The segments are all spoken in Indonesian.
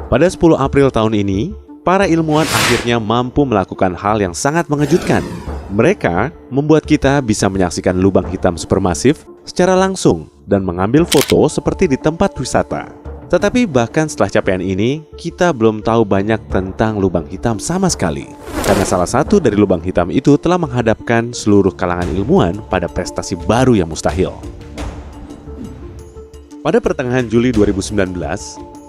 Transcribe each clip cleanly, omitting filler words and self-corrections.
Pada 10 April tahun ini, para ilmuwan akhirnya mampu melakukan hal yang sangat mengejutkan. Mereka membuat kita bisa menyaksikan lubang hitam supermasif secara langsung dan mengambil foto seperti di tempat wisata. Tetapi bahkan setelah capaian ini, kita belum tahu banyak tentang lubang hitam sama sekali. Karena salah satu dari lubang hitam itu telah menghadapkan seluruh kalangan ilmuwan pada prestasi baru yang mustahil. Pada pertengahan Juli 2019,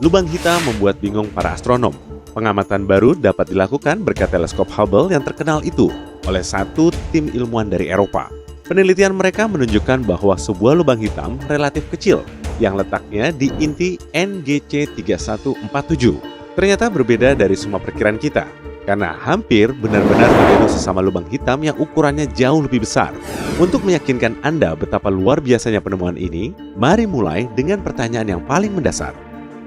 lubang hitam membuat bingung para astronom. Pengamatan baru dapat dilakukan berkat teleskop Hubble yang terkenal itu oleh satu tim ilmuwan dari Eropa. Penelitian mereka menunjukkan bahwa sebuah lubang hitam relatif kecil yang letaknya di inti NGC 3147 ternyata berbeda dari semua perkiraan kita, karena hampir benar-benar meniru sesama lubang hitam yang ukurannya jauh lebih besar. Untuk meyakinkan Anda betapa luar biasanya penemuan ini, mari mulai dengan pertanyaan yang paling mendasar.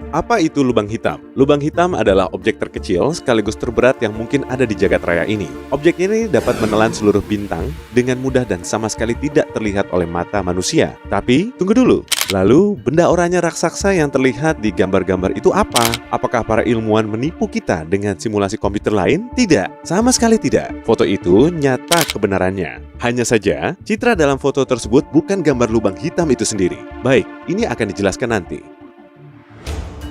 Apa itu lubang hitam? Lubang hitam adalah objek terkecil sekaligus terberat yang mungkin ada di jagat raya ini. Objek ini dapat menelan seluruh bintang dengan mudah dan sama sekali tidak terlihat oleh mata manusia. Tapi, tunggu dulu. Lalu, benda oranye raksasa yang terlihat di gambar-gambar itu apa? Apakah para ilmuwan menipu kita dengan simulasi komputer lain? Tidak, sama sekali tidak. Foto itu nyata kebenarannya. Hanya saja, citra dalam foto tersebut bukan gambar lubang hitam itu sendiri. Baik, ini akan dijelaskan nanti.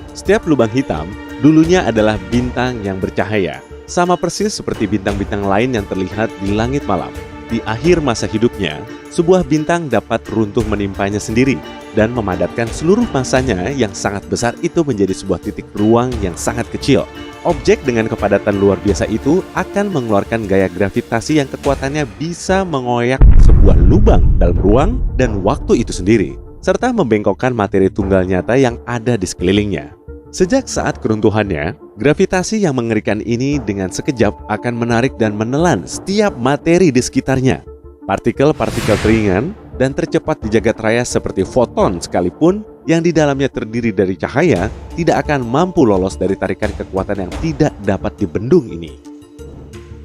Setiap lubang hitam dulunya adalah bintang yang bercahaya, sama persis seperti bintang-bintang lain yang terlihat di langit malam. Di akhir masa hidupnya, sebuah bintang dapat runtuh menimpanya sendiri dan memadatkan seluruh masanya yang sangat besar itu menjadi sebuah titik ruang yang sangat kecil. Objek dengan kepadatan luar biasa itu akan mengeluarkan gaya gravitasi yang kekuatannya bisa mengoyak sebuah lubang dalam ruang dan waktu itu sendiri, serta membengkokkan materi tunggal nyata yang ada di sekelilingnya. Sejak saat keruntuhannya, gravitasi yang mengerikan ini dengan sekejap akan menarik dan menelan setiap materi di sekitarnya. Partikel-partikel ringan dan tercepat di jagat raya seperti foton sekalipun yang di dalamnya terdiri dari cahaya tidak akan mampu lolos dari tarikan kekuatan yang tidak dapat dibendung ini.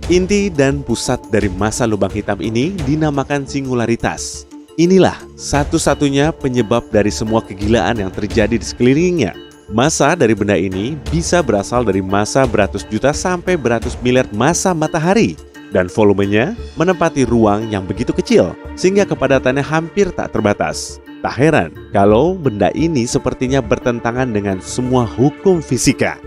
Inti dan pusat dari massa lubang hitam ini dinamakan singularitas. Inilah satu-satunya penyebab dari semua kegilaan yang terjadi di sekelilingnya. Massa dari benda ini bisa berasal dari massa beratus juta sampai beratus miliar massa matahari, dan volumenya menempati ruang yang begitu kecil sehingga kepadatannya hampir tak terbatas. Tak heran kalau benda ini sepertinya bertentangan dengan semua hukum fisika.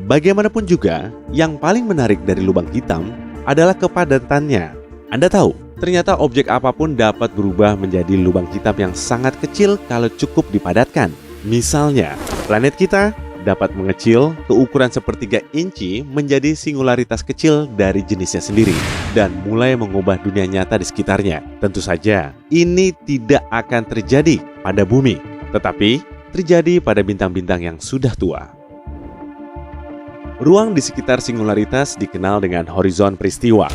Bagaimanapun juga, yang paling menarik dari lubang hitam adalah kepadatannya. Anda tahu, ternyata objek apapun dapat berubah menjadi lubang hitam yang sangat kecil kalau cukup dipadatkan. Misalnya, planet kita dapat mengecil ke ukuran sepertiga inci menjadi singularitas kecil dari jenisnya sendiri dan mulai mengubah dunia nyata di sekitarnya. Tentu saja, ini tidak akan terjadi pada bumi, tetapi terjadi pada bintang-bintang yang sudah tua. Ruang di sekitar singularitas dikenal dengan horizon peristiwa.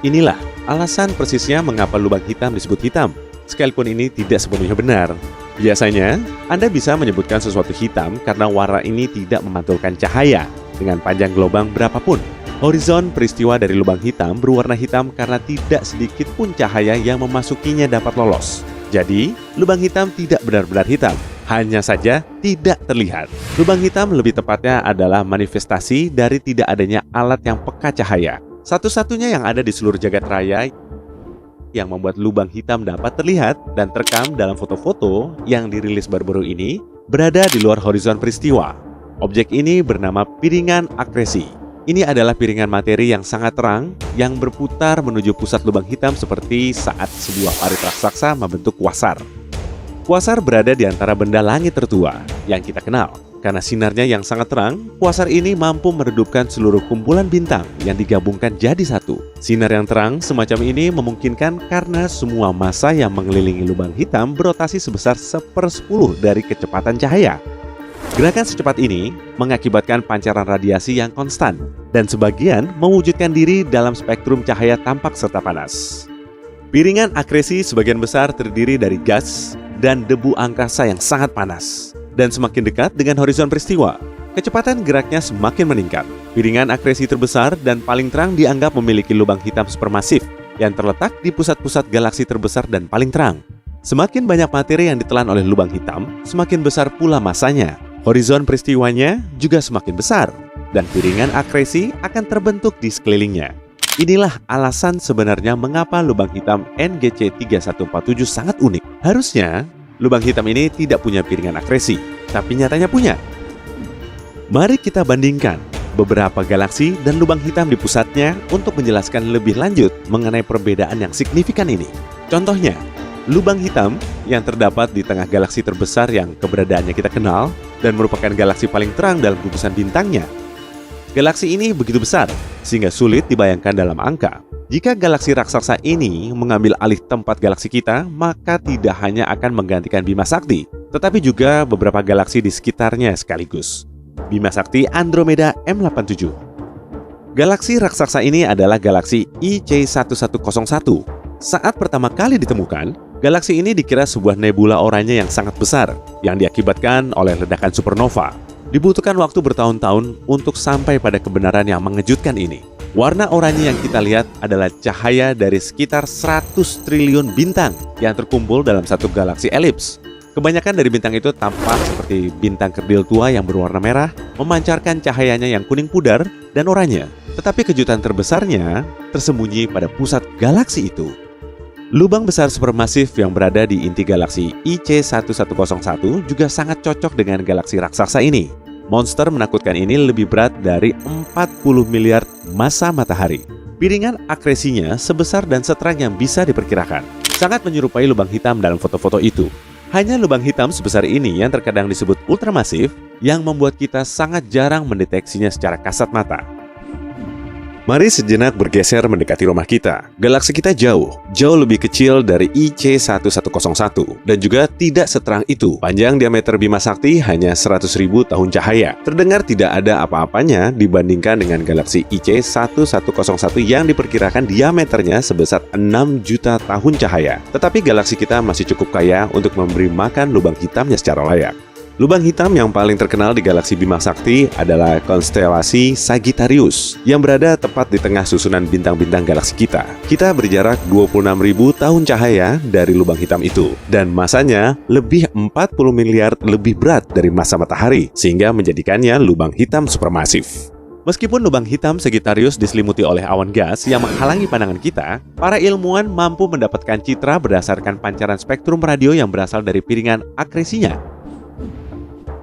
Inilah alasan persisnya mengapa lubang hitam disebut hitam, sekalipun ini tidak sepenuhnya benar. Biasanya, Anda bisa menyebutkan sesuatu hitam karena warna ini tidak memantulkan cahaya dengan panjang gelombang berapapun. Horizon peristiwa dari lubang hitam berwarna hitam karena tidak sedikit pun cahaya yang memasukinya dapat lolos. Jadi, lubang hitam tidak benar-benar hitam, hanya saja tidak terlihat. Lubang hitam lebih tepatnya adalah manifestasi dari tidak adanya alat yang peka cahaya. Satu-satunya yang ada di seluruh jagat raya yang membuat lubang hitam dapat terlihat dan terekam dalam foto-foto yang dirilis baru-baru ini berada di luar horizon peristiwa. Objek ini bernama piringan akresi. Ini adalah piringan materi yang sangat terang yang berputar menuju pusat lubang hitam seperti saat sebuah parit raksasa membentuk quasar. Quasar berada di antara benda langit tertua yang kita kenal. Karena sinarnya yang sangat terang, quasar ini mampu meredupkan seluruh kumpulan bintang yang digabungkan jadi satu. Sinar yang terang semacam ini memungkinkan karena semua massa yang mengelilingi lubang hitam berotasi sebesar 1/10 dari kecepatan cahaya. Gerakan secepat ini mengakibatkan pancaran radiasi yang konstan, dan sebagian mewujudkan diri dalam spektrum cahaya tampak serta panas. Piringan akresi sebagian besar terdiri dari gas dan debu angkasa yang sangat panas. Dan semakin dekat dengan horizon peristiwa, kecepatan geraknya semakin meningkat. Piringan akresi terbesar dan paling terang dianggap memiliki lubang hitam supermasif yang terletak di pusat-pusat galaksi terbesar dan paling terang. Semakin banyak materi yang ditelan oleh lubang hitam, semakin besar pula masanya. Horizon peristiwanya juga semakin besar, dan piringan akresi akan terbentuk di sekelilingnya. Inilah alasan sebenarnya mengapa lubang hitam NGC 3147 sangat unik. Harusnya, lubang hitam ini tidak punya piringan akresi, tapi nyatanya punya. Mari kita bandingkan beberapa galaksi dan lubang hitam di pusatnya untuk menjelaskan lebih lanjut mengenai perbedaan yang signifikan ini. Contohnya, lubang hitam yang terdapat di tengah galaksi terbesar yang keberadaannya kita kenal dan merupakan galaksi paling terang dalam gugusan bintangnya. Galaksi ini begitu besar sehingga sulit dibayangkan dalam angka. Jika galaksi raksasa ini mengambil alih tempat galaksi kita, maka tidak hanya akan menggantikan Bima Sakti, tetapi juga beberapa galaksi di sekitarnya sekaligus. Bima Sakti Andromeda M87. Galaksi raksasa ini adalah galaksi IC1101. Saat pertama kali ditemukan, galaksi ini dikira sebuah nebula oranye yang sangat besar yang diakibatkan oleh ledakan supernova. Dibutuhkan waktu bertahun-tahun untuk sampai pada kebenaran yang mengejutkan ini. Warna oranye yang kita lihat adalah cahaya dari sekitar 100 triliun bintang yang terkumpul dalam satu galaksi elips. Kebanyakan dari bintang itu tampak seperti bintang kerdil tua yang berwarna merah, memancarkan cahayanya yang kuning pudar dan oranye. Tetapi kejutan terbesarnya tersembunyi pada pusat galaksi itu. Lubang besar supermasif yang berada di inti galaksi IC1101 juga sangat cocok dengan galaksi raksasa ini. Monster menakutkan ini lebih berat dari 40 miliar massa matahari. Piringan akresinya sebesar dan seterang yang bisa diperkirakan. Sangat menyerupai lubang hitam dalam foto-foto itu. Hanya lubang hitam sebesar ini yang terkadang disebut ultramasif yang membuat kita sangat jarang mendeteksinya secara kasat mata. Mari sejenak bergeser mendekati rumah kita. Galaksi kita jauh lebih kecil dari IC1101 dan juga tidak seterang itu. Panjang diameter Bima Sakti hanya 100.000 tahun cahaya. Terdengar tidak ada apa-apanya dibandingkan dengan galaksi IC1101 yang diperkirakan diameternya sebesar 6 juta tahun cahaya. Tetapi galaksi kita masih cukup kaya untuk memberi makan lubang hitamnya secara layak. Lubang hitam yang paling terkenal di galaksi Bima Sakti adalah konstelasi Sagittarius yang berada tepat di tengah susunan bintang-bintang galaksi kita. Kita berjarak 26.000 tahun cahaya dari lubang hitam itu dan masanya lebih 40 miliar lebih berat dari massa matahari sehingga menjadikannya lubang hitam supermasif. Meskipun lubang hitam Sagittarius diselimuti oleh awan gas yang menghalangi pandangan kita, para ilmuwan mampu mendapatkan citra berdasarkan pancaran spektrum radio yang berasal dari piringan akresinya.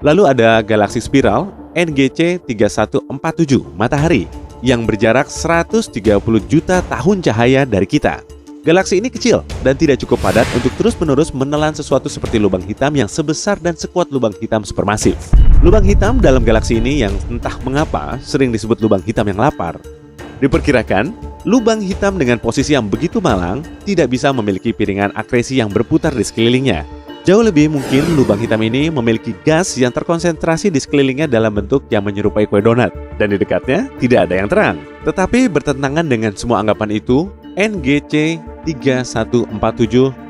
Lalu ada galaksi spiral NGC 3147 Matahari yang berjarak 130 juta tahun cahaya dari kita. Galaksi ini kecil dan tidak cukup padat untuk terus-menerus menelan sesuatu seperti lubang hitam yang sebesar dan sekuat lubang hitam supermasif. Lubang hitam dalam galaksi ini yang entah mengapa sering disebut lubang hitam yang lapar. Diperkirakan, lubang hitam dengan posisi yang begitu malang tidak bisa memiliki piringan akresi yang berputar di sekelilingnya. Jauh lebih mungkin lubang hitam ini memiliki gas yang terkonsentrasi di sekelilingnya dalam bentuk yang menyerupai kue donat. Dan di dekatnya tidak ada yang terang. Tetapi bertentangan dengan semua anggapan itu, NGC 3147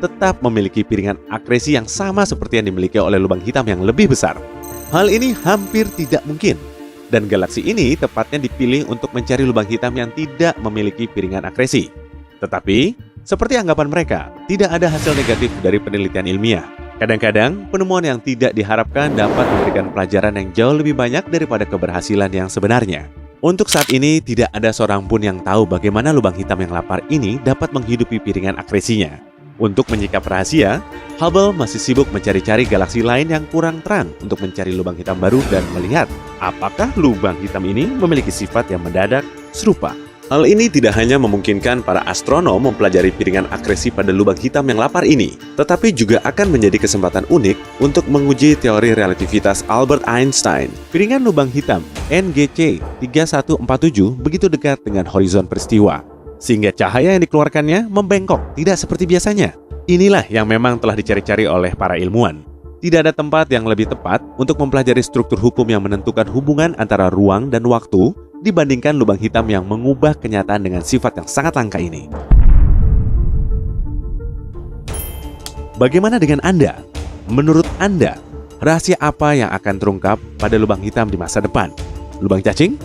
tetap memiliki piringan akresi yang sama seperti yang dimiliki oleh lubang hitam yang lebih besar. Hal ini hampir tidak mungkin. Dan galaksi ini tepatnya dipilih untuk mencari lubang hitam yang tidak memiliki piringan akresi. Tetapi, seperti anggapan mereka, tidak ada hasil negatif dari penelitian ilmiah. Kadang-kadang, penemuan yang tidak diharapkan dapat memberikan pelajaran yang jauh lebih banyak daripada keberhasilan yang sebenarnya. Untuk saat ini, tidak ada seorang pun yang tahu bagaimana lubang hitam yang lapar ini dapat menghidupi piringan akresinya. Untuk menyikap rahasia, Hubble masih sibuk mencari-cari galaksi lain yang kurang terang untuk mencari lubang hitam baru dan melihat apakah lubang hitam ini memiliki sifat yang mendadak serupa. Hal ini tidak hanya memungkinkan para astronom mempelajari piringan akresi pada lubang hitam yang lapar ini, tetapi juga akan menjadi kesempatan unik untuk menguji teori relativitas Albert Einstein. Piringan lubang hitam NGC 3147 begitu dekat dengan horizon peristiwa, sehingga cahaya yang dikeluarkannya membengkok, tidak seperti biasanya. Inilah yang memang telah dicari-cari oleh para ilmuwan. Tidak ada tempat yang lebih tepat untuk mempelajari struktur hukum yang menentukan hubungan antara ruang dan waktu dibandingkan lubang hitam yang mengubah kenyataan dengan sifat yang sangat langka ini. Bagaimana dengan Anda? Menurut Anda, rahasia apa yang akan terungkap pada lubang hitam di masa depan? Lubang cacing?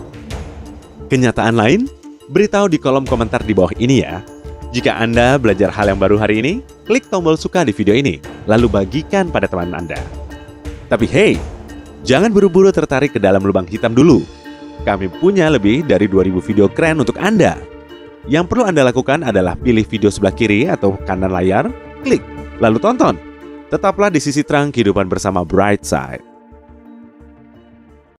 Kenyataan lain? Beritahu di kolom komentar di bawah ini ya. Jika Anda belajar hal yang baru hari ini, klik tombol suka di video ini, lalu bagikan pada teman Anda. Tapi hey, Jangan buru-buru tertarik ke dalam lubang hitam dulu. Kami punya lebih dari 2000 video keren untuk Anda. Yang perlu Anda lakukan adalah pilih video sebelah kiri atau kanan layar, klik, lalu tonton. Tetaplah di sisi terang kehidupan bersama Brightside.